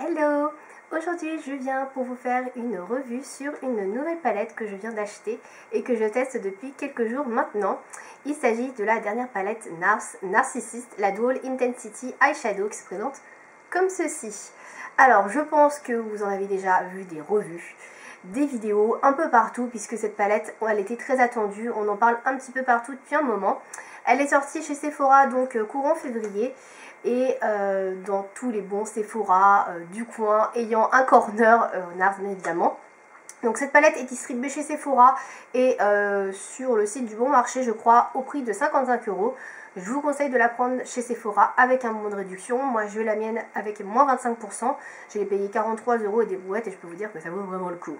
Hello! Aujourd'hui je viens pour vous faire une revue sur une nouvelle palette que je viens d'acheter et que je teste depuis quelques jours maintenant. Il s'agit de la dernière palette NARS Narcissist, la Dual Intensity Eyeshadow qui se présente comme ceci. Alors je pense que vous en avez déjà vu des revues, des vidéos un peu partout puisque cette palette elle était très attendue, on en parle un petit peu partout depuis un moment. Elle est sortie chez Sephora donc courant février et dans tous les bons Sephora du coin ayant un corner NARS bien évidemment. Donc cette palette est distribuée chez Sephora et sur le site du Bon Marché je crois au prix de 55 €. Je vous conseille de la prendre chez Sephora avec un bon de réduction. Moi je veux la mienne avec moins 25%. Je l'ai payé 43 € et des brouettes et je peux vous dire que ça vaut vraiment le coup.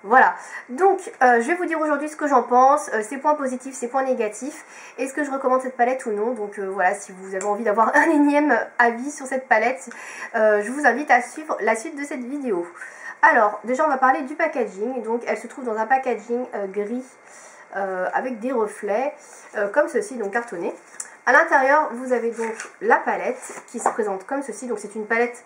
Voilà, donc je vais vous dire aujourd'hui ce que j'en pense, ses points positifs, ses points négatifs, est-ce que je recommande cette palette ou non. Donc voilà, si vous avez envie d'avoir un énième avis sur cette palette, je vous invite à suivre la suite de cette vidéo. Alors, déjà on va parler du packaging, donc elle se trouve dans un packaging gris avec des reflets comme ceci, donc cartonné. À l'intérieur, vous avez donc la palette qui se présente comme ceci. Donc c'est une palette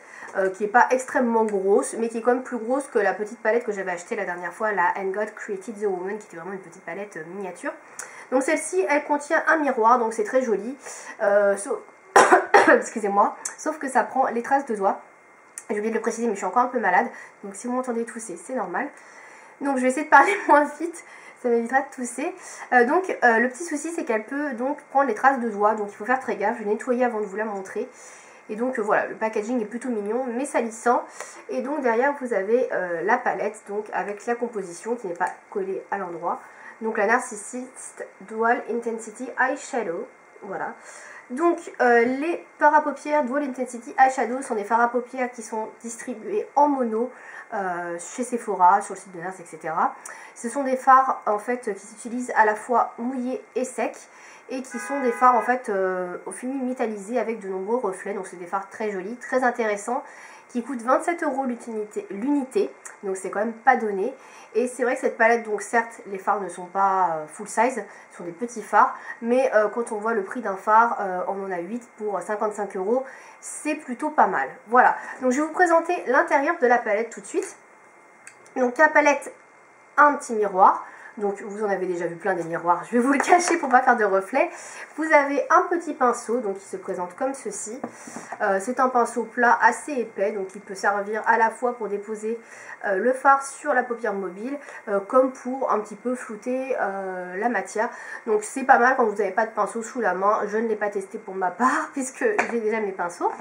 qui n'est pas extrêmement grosse, mais qui est quand même plus grosse que la petite palette que j'avais achetée la dernière fois, la And God Created the Woman, qui était vraiment une petite palette miniature. Donc celle-ci, elle contient un miroir, donc c'est très joli. Excusez-moi, sauf que ça prend les traces de doigts. J'ai oublié de le préciser, mais je suis encore un peu malade. Donc si vous m'entendez tousser, c'est normal. Donc je vais essayer de parler moins vite. Ça m'évitera de tousser. Le petit souci c'est qu'elle peut donc prendre les traces de doigts. Donc il faut faire très gaffe. Je vais nettoyer avant de vous la montrer. Et donc voilà, le packaging est plutôt mignon mais salissant. Et donc derrière vous avez la palette donc avec la composition qui n'est pas collée à l'endroit. Donc la Narcissist Dual Intensity Eyeshadow. Voilà. Donc les fards à paupières Dual Intensity Eyeshadow sont des fards à paupières qui sont distribués en mono chez Sephora, sur le site de NARS, etc. Ce sont des fards en fait qui s'utilisent à la fois mouillés et secs et qui sont des fards en fait au fini métallisés avec de nombreux reflets. Donc c'est des fards très jolis, très intéressants qui coûtent 27 € l'unité, donc c'est quand même pas donné. Et c'est vrai que cette palette, donc certes les fards ne sont pas full size, ce sont des petits fards, mais quand on voit le prix d'un phare, on en a 8 pour 55 €, c'est plutôt pas mal. Voilà, donc je vais vous présenter l'intérieur de la palette tout de suite. Donc la palette a un petit miroir. Donc vous en avez déjà vu plein des miroirs, je vais vous le cacher pour pas faire de reflets. Vous avez un petit pinceau donc qui se présente comme ceci. C'est un pinceau plat assez épais, donc il peut servir à la fois pour déposer le fard sur la paupière mobile comme pour un petit peu flouter la matière. Donc c'est pas mal quand vous n'avez pas de pinceau sous la main. Je ne l'ai pas testé pour ma part puisque j'ai déjà mes pinceaux.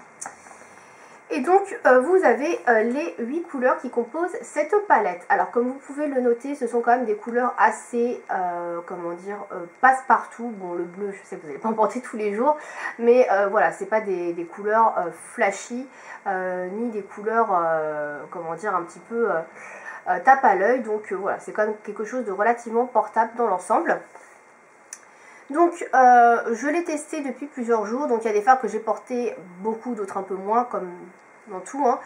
Et donc vous avez les 8 couleurs qui composent cette palette. Alors comme vous pouvez le noter, ce sont quand même des couleurs assez, comment dire, passe-partout. Bon, le bleu, je sais que vous n'allez pas en porter tous les jours, mais voilà, c'est pas des couleurs flashy, ni des couleurs, comment dire, un petit peu tape à l'œil. Donc voilà, c'est quand même quelque chose de relativement portable dans l'ensemble. Donc je l'ai testé depuis plusieurs jours, donc il y a des fards que j'ai portés beaucoup, d'autres un peu moins, comme dans tout, hein.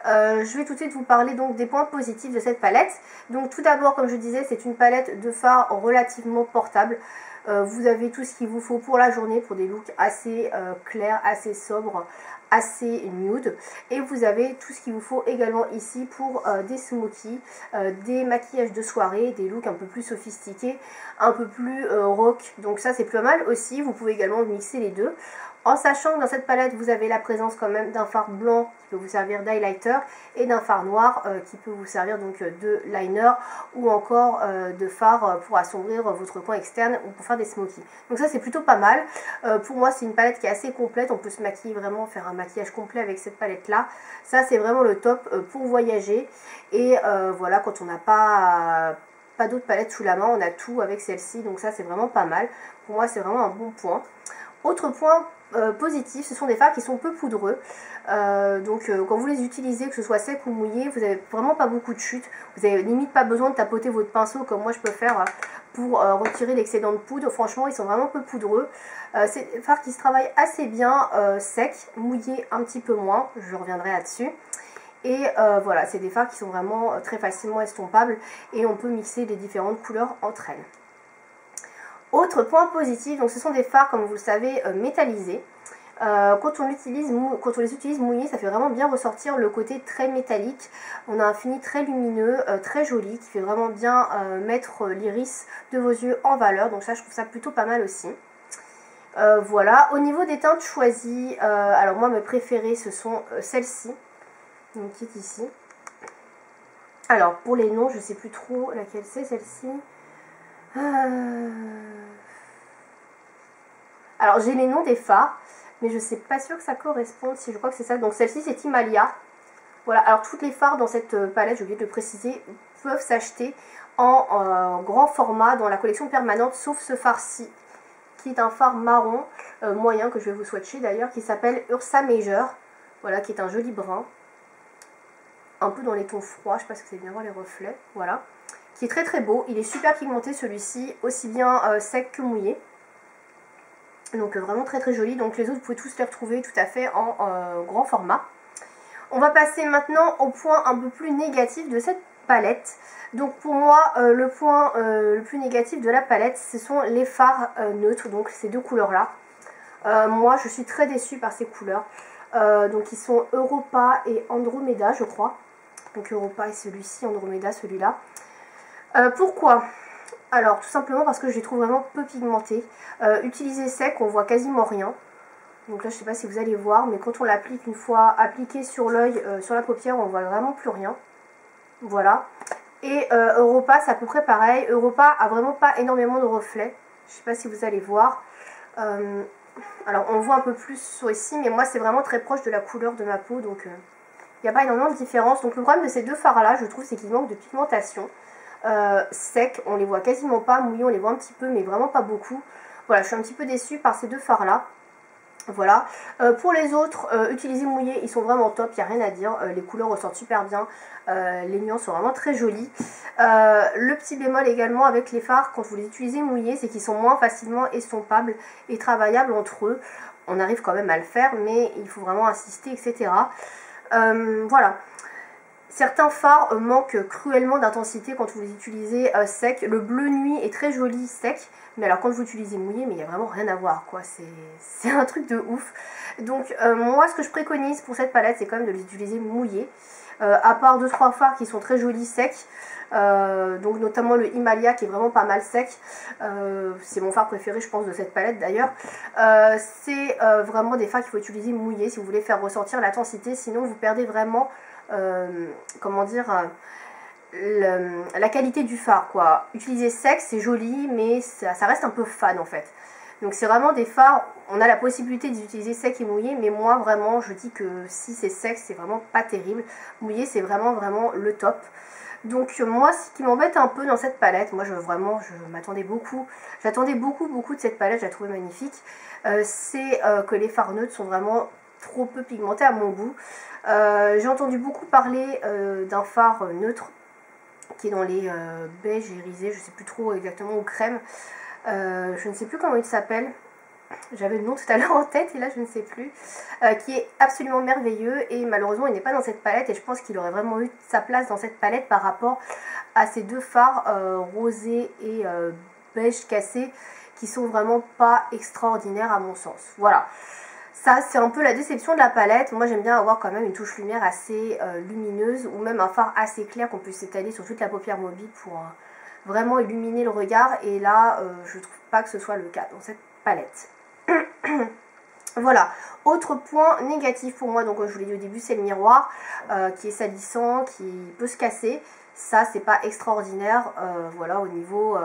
Je vais tout de suite vous parler donc des points positifs de cette palette. Donc tout d'abord, comme je disais, c'est une palette de fards relativement portable. Vous avez tout ce qu'il vous faut pour la journée, pour des looks assez clairs, assez sobres, assez nude. Et vous avez tout ce qu'il vous faut également ici pour des smokies, des maquillages de soirée, des looks un peu plus sophistiqués, un peu plus rock. Donc ça c'est pas mal aussi. Vous pouvez également mixer les deux. En sachant que dans cette palette vous avez la présence quand même d'un fard blanc qui peut vous servir d'highlighter et d'un fard noir qui peut vous servir donc de liner ou encore de fard pour assombrir votre coin externe ou pour faire des smokies. Donc ça c'est plutôt pas mal. Pour moi c'est une palette qui est assez complète, on peut se maquiller vraiment, faire un maquillage complet avec cette palette là. Ça c'est vraiment le top pour voyager et voilà, quand on n'a pas d'autres palettes sous la main, on a tout avec celle-ci, donc ça c'est vraiment pas mal. Pour moi c'est vraiment un bon point. Autre point positif, ce sont des fards qui sont peu poudreux. Quand vous les utilisez, que ce soit sec ou mouillé, vous n'avez vraiment pas beaucoup de chute. Vous n'avez limite pas besoin de tapoter votre pinceau comme moi je peux faire pour retirer l'excédent de poudre. Franchement, ils sont vraiment peu poudreux. C'est des fards qui se travaillent assez bien sec, mouillé un petit peu moins. Je reviendrai là-dessus. Et voilà, c'est des fards qui sont vraiment très facilement estompables et on peut mixer les différentes couleurs entre elles. Autre point positif, donc ce sont des fards comme vous le savez métallisés. Quand on les utilise mouillés, ça fait vraiment bien ressortir le côté très métallique. On a un fini très lumineux, très joli, qui fait vraiment bien mettre l'iris de vos yeux en valeur. Donc ça, je trouve ça plutôt pas mal aussi. Voilà, au niveau des teintes choisies, alors moi mes préférées ce sont celles-ci, donc qui est ici. Alors pour les noms, je sais plus trop laquelle c'est celle-ci. Alors j'ai les noms des fards, mais je sais pas sûr que ça corresponde, si je crois que c'est ça. Donc celle-ci c'est Himalaya. Voilà, alors toutes les fards dans cette palette, j'ai oublié de le préciser, peuvent s'acheter en grand format dans la collection permanente, sauf ce fard-ci, qui est un fard marron moyen que je vais vous swatcher d'ailleurs, qui s'appelle Ursa Major, voilà, qui est un joli brun, un peu dans les tons froids, je sais pas si vous allez bien voir les reflets, voilà, qui est très très beau. Il est super pigmenté celui-ci, aussi bien sec que mouillé, donc vraiment très très joli. Donc les autres vous pouvez tous les retrouver tout à fait en grand format. On va passer maintenant au point un peu plus négatif de cette palette. Donc pour moi, le point le plus négatif de la palette, ce sont les fards neutres, donc ces deux couleurs-là. Moi, je suis très déçue par ces couleurs. Donc ils sont Europa et Andromeda, je crois. Donc Europa est celui-ci, Andromeda celui-là. Pourquoi ? Alors tout simplement parce que je les trouve vraiment peu pigmentés. Utilisé sec, on voit quasiment rien. Donc là, je ne sais pas si vous allez voir, mais quand on l'applique, une fois appliqué sur l'œil, sur la paupière, on voit vraiment plus rien. Voilà. Et Europa, c'est à peu près pareil. Europa a vraiment pas énormément de reflets. Je ne sais pas si vous allez voir. Alors, on voit un peu plus sur ici, mais moi, c'est vraiment très proche de la couleur de ma peau. Donc, il n'y a pas énormément de différence. Donc, le problème de ces deux fards-là, je trouve, c'est qu'ils manquent de pigmentation. Secs, on les voit quasiment pas. Mouillés, on les voit un petit peu, mais vraiment pas beaucoup. Voilà, je suis un petit peu déçue par ces deux fards-là. Voilà, pour les autres, utilisés mouillés, ils sont vraiment top, il n'y a rien à dire, les couleurs ressortent super bien, les nuances sont vraiment très jolies. Le petit bémol également avec les fards, quand vous les utilisez mouillés, c'est qu'ils sont moins facilement estompables et travaillables entre eux. On arrive quand même à le faire, mais il faut vraiment insister, etc. Voilà. Certains fards manquent cruellement d'intensité quand vous les utilisez secs. Le bleu nuit est très joli sec, mais alors quand vous l'utilisez mouillé, mais il n'y a vraiment rien à voir, quoi. C'est un truc de ouf. Donc moi, ce que je préconise pour cette palette, c'est quand même de les utiliser mouillés. À part 2-3 fards qui sont très jolis secs, donc notamment le Himalaya qui est vraiment pas mal sec, c'est mon fard préféré je pense de cette palette d'ailleurs. C'est vraiment des fards qu'il faut utiliser mouillés si vous voulez faire ressortir l'intensité, sinon vous perdez vraiment comment dire, la qualité du fard, quoi. Utiliser sec c'est joli, mais ça reste un peu fade en fait. Donc c'est vraiment des fards, on a la possibilité d'utiliser sec et mouillé, mais moi vraiment je dis que si c'est sec c'est vraiment pas terrible, mouillé c'est vraiment le top. Donc moi ce qui m'embête un peu dans cette palette, moi je m'attendais beaucoup, j'attendais beaucoup de cette palette, je la trouvais magnifique, c'est que les fards neutres sont vraiment trop peu pigmentés à mon goût. J'ai entendu beaucoup parler d'un fard neutre qui est dans les beige irisé, je sais plus trop exactement, ou crème. Je ne sais plus comment il s'appelle, j'avais le nom tout à l'heure en tête et là je ne sais plus, qui est absolument merveilleux et malheureusement il n'est pas dans cette palette et je pense qu'il aurait vraiment eu sa place dans cette palette par rapport à ces deux fards rosé et beige cassé qui sont vraiment pas extraordinaires à mon sens. Voilà, ça c'est un peu la déception de la palette. Moi j'aime bien avoir quand même une touche lumière assez lumineuse ou même un fard assez clair qu'on peut s'étaler sur toute la paupière mobile pour vraiment illuminer le regard et là je trouve pas que ce soit le cas dans cette palette. Voilà, autre point négatif pour moi, donc comme je vous l'ai dit au début, c'est le miroir qui est salissant, qui peut se casser. Ça c'est pas extraordinaire, voilà, au niveau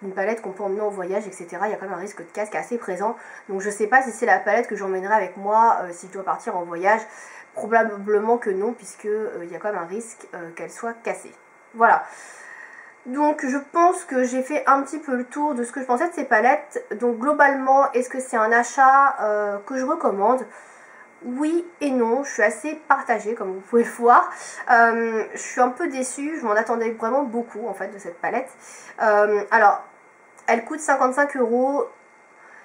d'une palette qu'on peut emmener en voyage, etc. Il y a quand même un risque de casse qui est assez présent, donc je sais pas si c'est la palette que j'emmènerai avec moi si je dois partir en voyage. Probablement que non, puisque il y a quand même un risque qu'elle soit cassée. Voilà. Donc je pense que j'ai fait un petit peu le tour de ce que je pensais de ces palettes. Donc globalement, est-ce que c'est un achat que je recommande? Oui et non, je suis assez partagée comme vous pouvez le voir. Je suis un peu déçue, je m'en attendais vraiment beaucoup en fait de cette palette. Alors, elle coûte 55 €.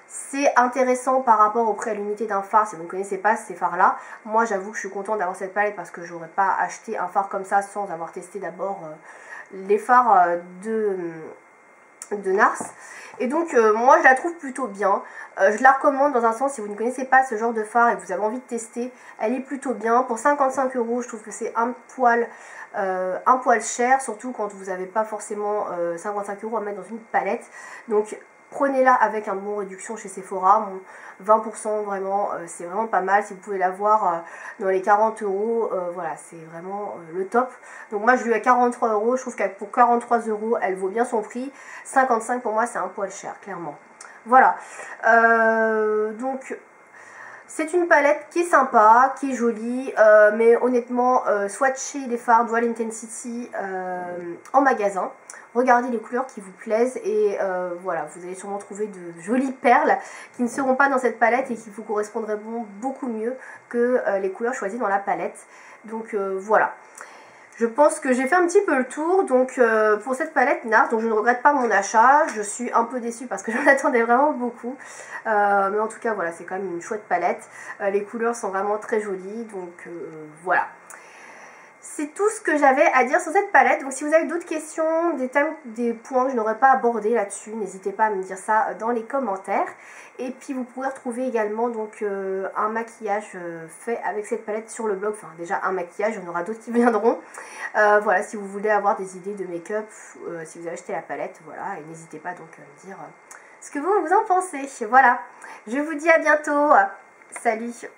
C'est intéressant par rapport au prix à l'unité d'un fard, si vous ne connaissez pas ces fards là. Moi j'avoue que je suis contente d'avoir cette palette parce que j'aurais pas acheté un fard comme ça sans avoir testé d'abord les fards de NARS. Et donc moi je la trouve plutôt bien. Je la recommande dans un sens si vous ne connaissez pas ce genre de fard et que vous avez envie de tester. Elle est plutôt bien. Pour 55 €, je trouve que c'est un poil cher, surtout quand vous n'avez pas forcément 55 € à mettre dans une palette. Donc prenez-la avec un bon réduction chez Sephora. 20% vraiment, c'est vraiment pas mal. Si vous pouvez l'avoir dans les 40 €, voilà, c'est vraiment le top. Donc moi je l'ai eu à 43 €, je trouve que pour 43 €, elle vaut bien son prix. 55 pour moi c'est un poil cher, clairement. Voilà, donc c'est une palette qui est sympa, qui est jolie, mais honnêtement, swatchez les fards Dual Intensity en magasin. Regardez les couleurs qui vous plaisent et voilà, vous allez sûrement trouver de jolies perles qui ne seront pas dans cette palette et qui vous correspondront beaucoup mieux que les couleurs choisies dans la palette. Donc voilà. Je pense que j'ai fait un petit peu le tour, donc pour cette palette NARS, donc je ne regrette pas mon achat, je suis un peu déçue parce que j'en attendais vraiment beaucoup, mais en tout cas voilà, c'est quand même une chouette palette, les couleurs sont vraiment très jolies, donc voilà. C'est tout ce que j'avais à dire sur cette palette. Donc si vous avez d'autres questions, des thèmes, des points que je n'aurais pas abordés là-dessus, n'hésitez pas à me dire ça dans les commentaires. Et puis vous pourrez retrouver également donc un maquillage fait avec cette palette sur le blog. Enfin déjà un maquillage, il y en aura d'autres qui viendront. Voilà, si vous voulez avoir des idées de make-up, si vous avez acheté la palette, voilà. Et n'hésitez pas donc à me dire ce que vous en pensez. Voilà, je vous dis à bientôt. Salut!